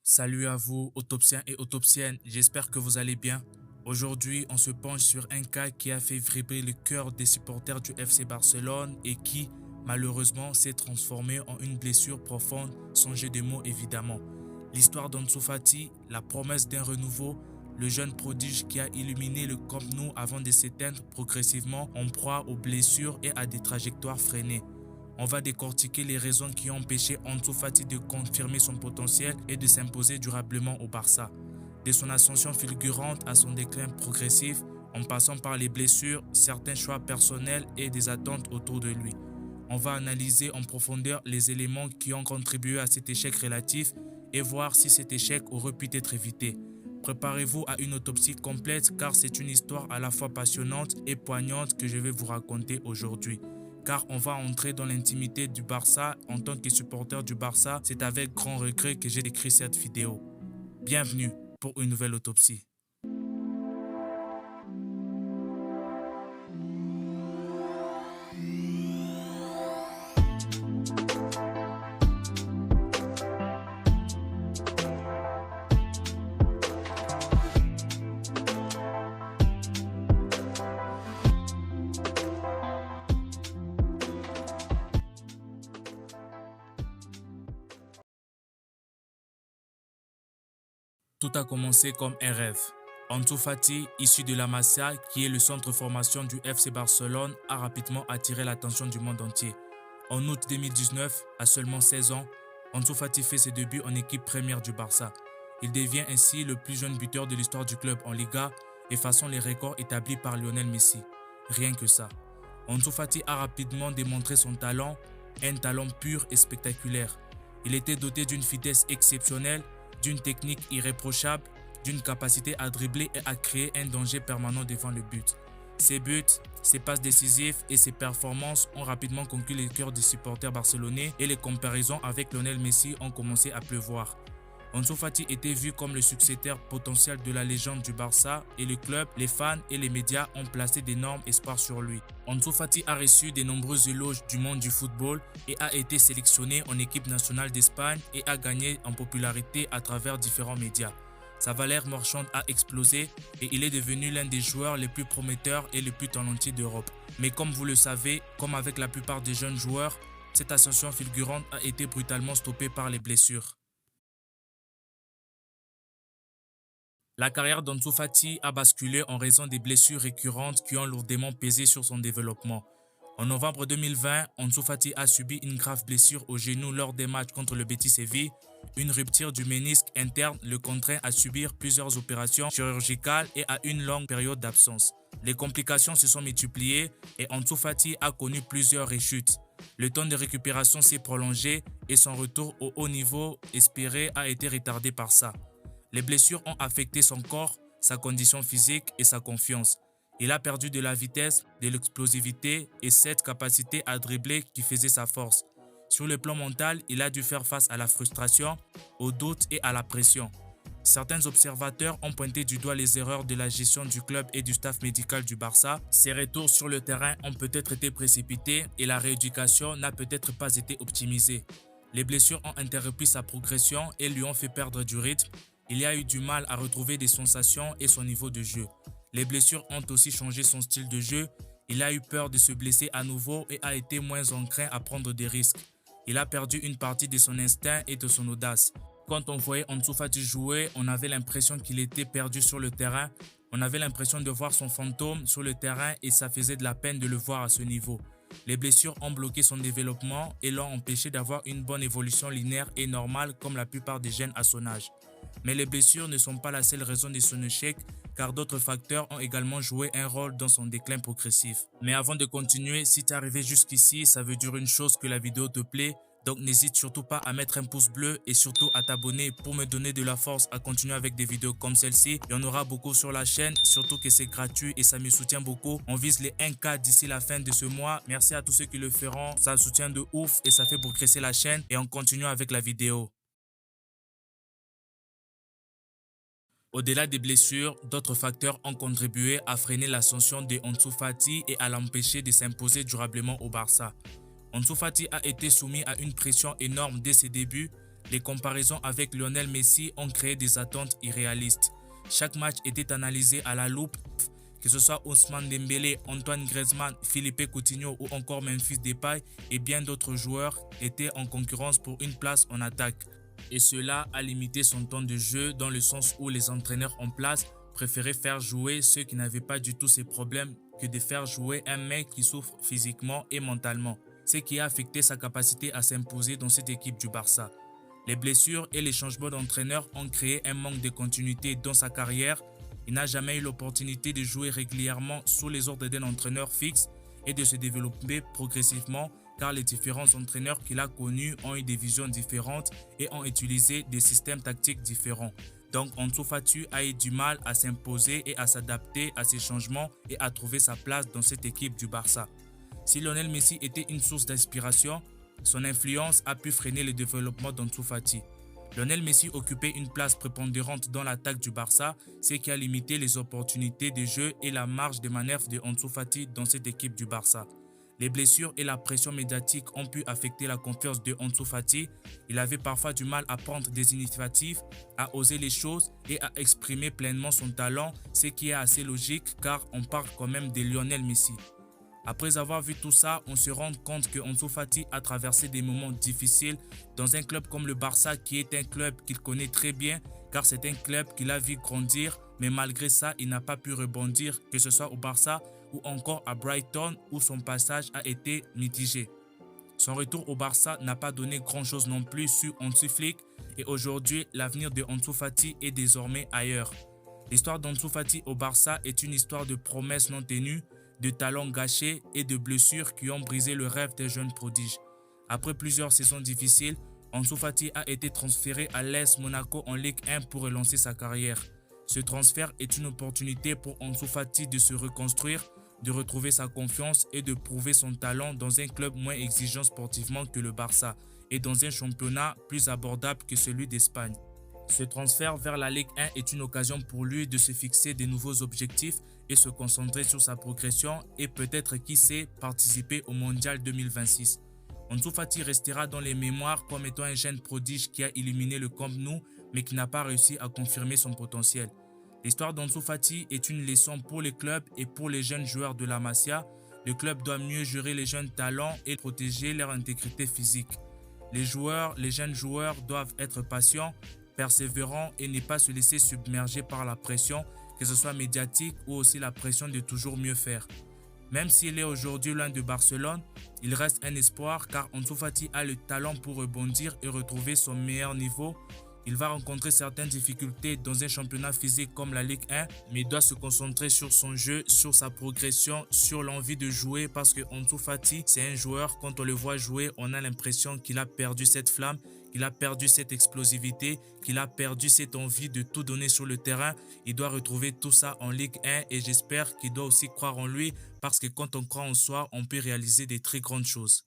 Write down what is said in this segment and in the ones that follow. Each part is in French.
Salut à vous, autopsiens et autopsiennes, j'espère que vous allez bien. Aujourd'hui, on se penche sur un cas qui a fait vibrer le cœur des supporters du FC Barcelone et qui, malheureusement, s'est transformé en une blessure profonde, sans jeu de mots évidemment. L'histoire d'Ansu Fati, la promesse d'un renouveau, le jeune prodige qui a illuminé le Camp Nou avant de s'éteindre progressivement en proie aux blessures et à des trajectoires freinées. On va décortiquer les raisons qui ont empêché Ansu Fati de confirmer son potentiel et de s'imposer durablement au Barça. De son ascension fulgurante à son déclin progressif, en passant par les blessures, certains choix personnels et des attentes autour de lui. On va analyser en profondeur les éléments qui ont contribué à cet échec relatif et voir si cet échec aurait pu être évité. Préparez-vous à une autopsie complète car c'est une histoire à la fois passionnante et poignante que je vais vous raconter aujourd'hui. Car on va entrer dans l'intimité du Barça en tant que supporter du Barça. C'est avec grand regret que j'ai écrit cette vidéo. Bienvenue pour une nouvelle autopsie. Tout a commencé comme un rêve. Ansu Fati, issu de la Masia, qui est le centre de formation du FC Barcelone, a rapidement attiré l'attention du monde entier. En août 2019, à seulement 16 ans, Ansu Fati fait ses débuts en équipe première du Barça. Il devient ainsi le plus jeune buteur de l'histoire du club en Liga, effaçant les records établis par Lionel Messi. Rien que ça. Ansu Fati a rapidement démontré son talent, un talent pur et spectaculaire. Il était doté d'une vitesse exceptionnelle, d'une technique irréprochable, d'une capacité à dribbler et à créer un danger permanent devant le but. Ses buts, ses passes décisives et ses performances ont rapidement conquis les cœurs des supporters barcelonais et les comparaisons avec Lionel Messi ont commencé à pleuvoir. Ansu Fati était vu comme le successeur potentiel de la légende du Barça et le club, les fans et les médias ont placé d'énormes espoirs sur lui. Ansu Fati a reçu de nombreux éloges du monde du football et a été sélectionné en équipe nationale d'Espagne et a gagné en popularité à travers différents médias. Sa valeur marchande a explosé et il est devenu l'un des joueurs les plus prometteurs et les plus talentueux d'Europe. Mais comme vous le savez, comme avec la plupart des jeunes joueurs, cette ascension fulgurante a été brutalement stoppée par les blessures. La carrière d'Ansu Fati a basculé en raison des blessures récurrentes qui ont lourdement pesé sur son développement. En novembre 2020, Ansu Fati a subi une grave blessure au genou lors des matchs contre le Betis Séville. Une rupture du ménisque interne le contraint à subir plusieurs opérations chirurgicales et à une longue période d'absence. Les complications se sont multipliées et Ansu Fati a connu plusieurs rechutes. Le temps de récupération s'est prolongé et son retour au haut niveau espéré a été retardé par ça. Les blessures ont affecté son corps, sa condition physique et sa confiance. Il a perdu de la vitesse, de l'explosivité et cette capacité à dribbler qui faisait sa force. Sur le plan mental, il a dû faire face à la frustration, aux doutes et à la pression. Certains observateurs ont pointé du doigt les erreurs de la gestion du club et du staff médical du Barça. Ses retours sur le terrain ont peut-être été précipités et la rééducation n'a peut-être pas été optimisée. Les blessures ont interrompu sa progression et lui ont fait perdre du rythme. Il a eu du mal à retrouver des sensations et son niveau de jeu. Les blessures ont aussi changé son style de jeu. Il a eu peur de se blesser à nouveau et a été moins enclin à prendre des risques. Il a perdu une partie de son instinct et de son audace. Quand on voyait Ansu Fati jouer, on avait l'impression qu'il était perdu sur le terrain. On avait l'impression de voir son fantôme sur le terrain et ça faisait de la peine de le voir à ce niveau. Les blessures ont bloqué son développement et l'ont empêché d'avoir une bonne évolution linéaire et normale comme la plupart des jeunes à son âge. Mais les blessures ne sont pas la seule raison de son échec car d'autres facteurs ont également joué un rôle dans son déclin progressif. Mais avant de continuer, si tu es arrivé jusqu'ici, ça veut dire une chose, que la vidéo te plaît. Donc n'hésite surtout pas à mettre un pouce bleu et surtout à t'abonner pour me donner de la force à continuer avec des vidéos comme celle-ci. Il y en aura beaucoup sur la chaîne, surtout que c'est gratuit et ça me soutient beaucoup. On vise les 1K d'ici la fin de ce mois. Merci à tous ceux qui le feront, ça soutient de ouf et ça fait progresser la chaîne. Et on continue avec la vidéo. Au-delà des blessures, d'autres facteurs ont contribué à freiner l'ascension de Ansu Fati et à l'empêcher de s'imposer durablement au Barça. Ansu Fati a été soumis à une pression énorme dès ses débuts. Les comparaisons avec Lionel Messi ont créé des attentes irréalistes. Chaque match était analysé à la loupe, que ce soit Ousmane Dembélé, Antoine Griezmann, Philippe Coutinho ou encore Memphis Depay et bien d'autres joueurs étaient en concurrence pour une place en attaque. Et cela a limité son temps de jeu dans le sens où les entraîneurs en place préféraient faire jouer ceux qui n'avaient pas du tout ces problèmes que de faire jouer un mec qui souffre physiquement et mentalement, ce qui a affecté sa capacité à s'imposer dans cette équipe du Barça. Les blessures et les changements d'entraîneur ont créé un manque de continuité dans sa carrière. Il n'a jamais eu l'opportunité de jouer régulièrement sous les ordres d'un entraîneur fixe et de se développer progressivement car les différents entraîneurs qu'il a connus ont eu des visions différentes et ont utilisé des systèmes tactiques différents. Donc Ansu Fati a eu du mal à s'imposer et à s'adapter à ces changements et à trouver sa place dans cette équipe du Barça. Si Lionel Messi était une source d'inspiration, son influence a pu freiner le développement d'Ansu Fati. Lionel Messi occupait une place prépondérante dans l'attaque du Barça, ce qui a limité les opportunités de jeu et la marge de manœuvre de Ansu Fati dans cette équipe du Barça. Les blessures et la pression médiatique ont pu affecter la confiance de Ansu Fati. Il avait parfois du mal à prendre des initiatives, à oser les choses et à exprimer pleinement son talent, ce qui est assez logique car on parle quand même de Lionel Messi. Après avoir vu tout ça, on se rend compte que Ansu Fati a traversé des moments difficiles dans un club comme le Barça qui est un club qu'il connaît très bien car c'est un club qu'il a vu grandir, mais malgré ça, il n'a pas pu rebondir, que ce soit au Barça ou encore à Brighton où son passage a été mitigé. Son retour au Barça n'a pas donné grand-chose non plus sur Hansi Flick et aujourd'hui, l'avenir de Ansu Fati est désormais ailleurs. L'histoire d'Ansu Fati au Barça est une histoire de promesses non tenues, de talents gâchés et de blessures qui ont brisé le rêve des jeunes prodiges. Après plusieurs saisons difficiles, Ansu Fati a été transféré à l'AS Monaco en Ligue 1 pour relancer sa carrière. Ce transfert est une opportunité pour Ansu Fati de se reconstruire, de retrouver sa confiance et de prouver son talent dans un club moins exigeant sportivement que le Barça et dans un championnat plus abordable que celui d'Espagne. Ce transfert vers la Ligue 1 est une occasion pour lui de se fixer de nouveaux objectifs et se concentrer sur sa progression et peut-être, qui sait, participer au Mondial 2026. Ansu Fati restera dans les mémoires comme étant un jeune prodige qui a illuminé le Camp Nou mais qui n'a pas réussi à confirmer son potentiel. L'histoire d'Ansu Fati est une leçon pour les clubs et pour les jeunes joueurs de la Masia. Le club doit mieux gérer les jeunes talents et protéger leur intégrité physique. Les jeunes joueurs doivent être patients, persévérants et ne pas se laisser submerger par la pression, que ce soit médiatique ou aussi la pression de toujours mieux faire. Même s'il est aujourd'hui loin de Barcelone, il reste un espoir car Ansu Fati a le talent pour rebondir et retrouver son meilleur niveau. Il va rencontrer certaines difficultés dans un championnat physique comme la Ligue 1, mais il doit se concentrer sur son jeu, sur sa progression, sur l'envie de jouer parce que Ansu Fati, c'est un joueur, quand on le voit jouer, on a l'impression qu'il a perdu cette flamme, qu'il a perdu cette explosivité, qu'il a perdu cette envie de tout donner sur le terrain. Il doit retrouver tout ça en Ligue 1 et j'espère qu'il doit aussi croire en lui parce que quand on croit en soi, on peut réaliser des très grandes choses.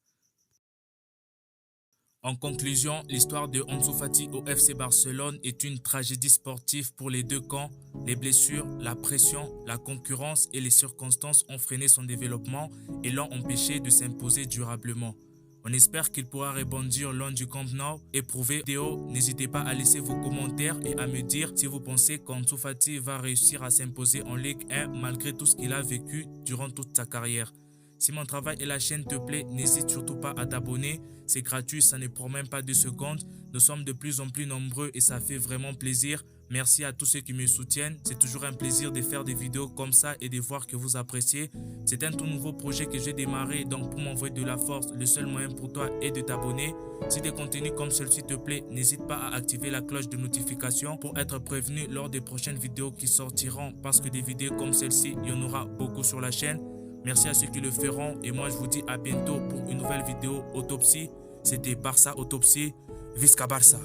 En conclusion, l'histoire de Ansu Fati au FC Barcelone est une tragédie sportive pour les deux camps. Les blessures, la pression, la concurrence et les circonstances ont freiné son développement et l'ont empêché de s'imposer durablement. On espère qu'il pourra rebondir loin du Camp Nou et prouver vidéo. N'hésitez pas à laisser vos commentaires et à me dire si vous pensez qu'Ansu Fati va réussir à s'imposer en Ligue 1 malgré tout ce qu'il a vécu durant toute sa carrière. Si mon travail et la chaîne te plaît, n'hésite surtout pas à t'abonner. C'est gratuit, ça ne prend même pas 2 secondes. Nous sommes de plus en plus nombreux et ça fait vraiment plaisir. Merci à tous ceux qui me soutiennent. C'est toujours un plaisir de faire des vidéos comme ça et de voir que vous appréciez. C'est un tout nouveau projet que j'ai démarré. Donc pour m'envoyer de la force, le seul moyen pour toi est de t'abonner. Si des contenus comme celle-ci te plaît, n'hésite pas à activer la cloche de notification pour être prévenu lors des prochaines vidéos qui sortiront. Parce que des vidéos comme celle-ci, il y en aura beaucoup sur la chaîne. Merci à ceux qui le feront et moi je vous dis à bientôt pour une nouvelle vidéo autopsie. C'était Barça Autopsie. Visca Barça.